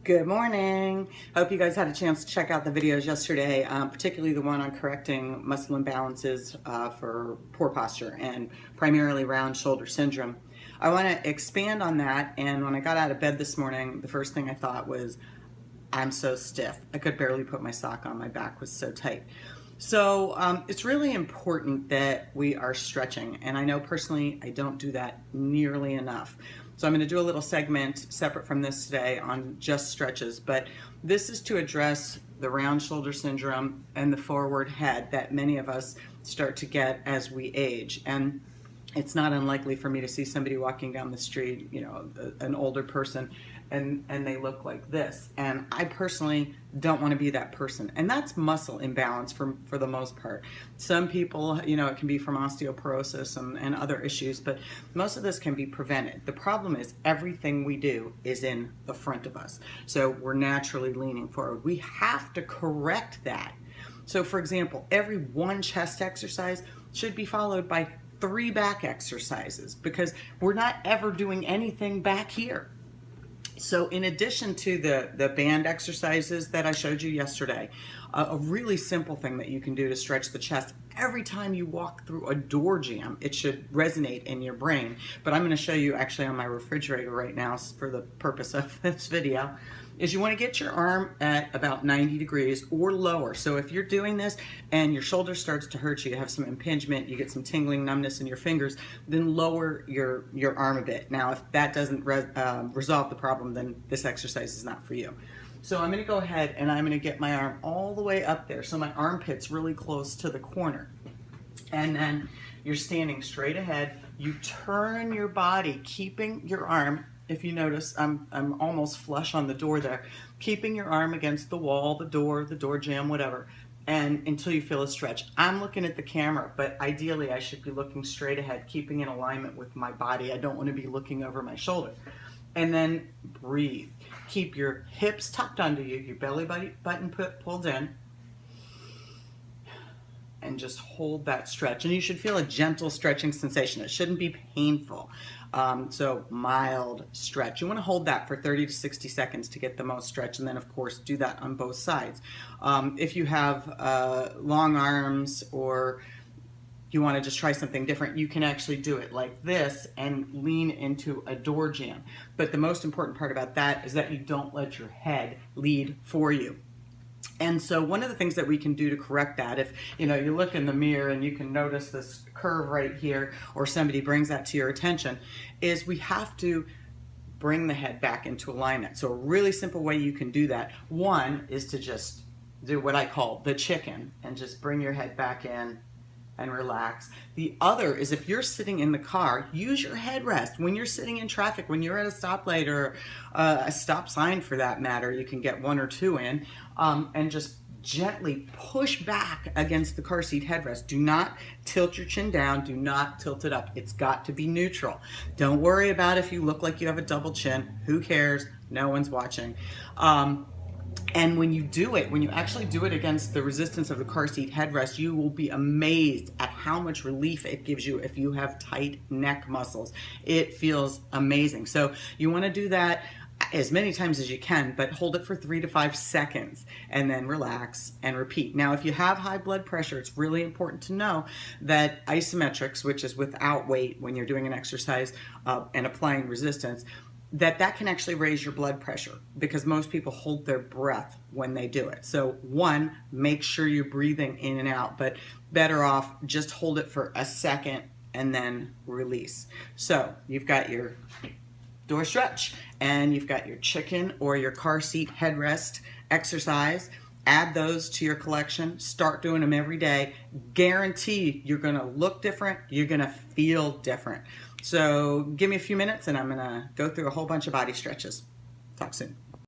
Good morning. Hope you guys had a chance to check out the videos yesterday, particularly the one on correcting muscle imbalances for poor posture and primarily round shoulder syndrome. I want to expand on that, and when I got out of bed this morning, the first thing I thought was, I'm so stiff. I could barely put my sock on. My back was so tight. So it's really important that we are stretching, and I know personally I don't do that nearly enough. So I'm going to do a little segment separate from this today on just stretches, but this is to address the round shoulder syndrome and the forward head that many of us start to get as we age. And it's not unlikely for me to see somebody walking down the street, an older person, and they look like this. And I personally don't want to be that person. And that's muscle imbalance for the most part. Some people, it can be from osteoporosis and other issues, but most of this can be prevented. The problem is everything we do is in the front of us. So we're naturally leaning forward. We have to correct that. So for example, every one chest exercise should be followed by 3 back exercises, because we're not ever doing anything back here. So in addition to the band exercises that I showed you yesterday, a really simple thing that you can do to stretch the chest, every time you walk through a door jamb, it should resonate in your brain. But I'm going to show you actually on my refrigerator right now for the purpose of this video, is you want to get your arm at about 90 degrees or lower. So if you're doing this and your shoulder starts to hurt you, you have some impingement, you get some tingling, numbness in your fingers, then lower your arm a bit. Now, if that doesn't resolve the problem, then this exercise is not for you. So I'm going to go ahead and I'm going to get my arm all the way up there. So my armpit's really close to the corner. And then you're standing straight ahead. You turn your body, keeping your arm. If you notice, I'm almost flush on the door there, keeping your arm against the wall, the door jamb, whatever, and until you feel a stretch. I'm looking at the camera, but ideally I should be looking straight ahead, keeping in alignment with my body. I don't want to be looking over my shoulder. And then breathe. Keep your hips tucked under you, your belly button pulled in, and just hold that stretch. And you should feel a gentle stretching sensation. It shouldn't be painful. So mild stretch. You want to hold that for 30 to 60 seconds to get the most stretch, and then of course do that on both sides. If you have long arms or you want to just try something different, you can actually do it like this and lean into a door jamb. But the most important part about that is that you don't let your head lead for you. And so one of the things that we can do to correct that, if you look in the mirror and you can notice this curve right here, or somebody brings that to your attention, is we have to bring the head back into alignment. So a really simple way you can do that, one, is to just do what I call the chicken and just bring your head back in and relax. The other is, if you're sitting in the car, use your headrest. When you're sitting in traffic, when you're at a stoplight or a stop sign for that matter, you can get 1 or 2 in, and just gently push back against the car seat headrest. Do not tilt your chin down. Do not tilt it up. It's got to be neutral. Don't worry about if you look like you have a double chin. Who cares? No one's watching. And when you do it, when you actually do it against the resistance of the car seat headrest, you will be amazed at how much relief it gives you if you have tight neck muscles. It feels amazing. So you want to do that as many times as you can, but hold it for 3 to 5 seconds and then relax and repeat. Now, if you have high blood pressure, it's really important to know that isometrics, which is without weight when you're doing an exercise and applying resistance, that can actually raise your blood pressure, because most people hold their breath when they do it. So one, make sure you're breathing in and out, but better off just hold it for a second and then release. So you've got your door stretch and you've got your chicken or your car seat headrest exercise. Add those to your collection. Start doing them every day. Guarantee you're going to look different. You're going to feel different. So give me a few minutes and I'm going to go through a whole bunch of body stretches. Talk soon.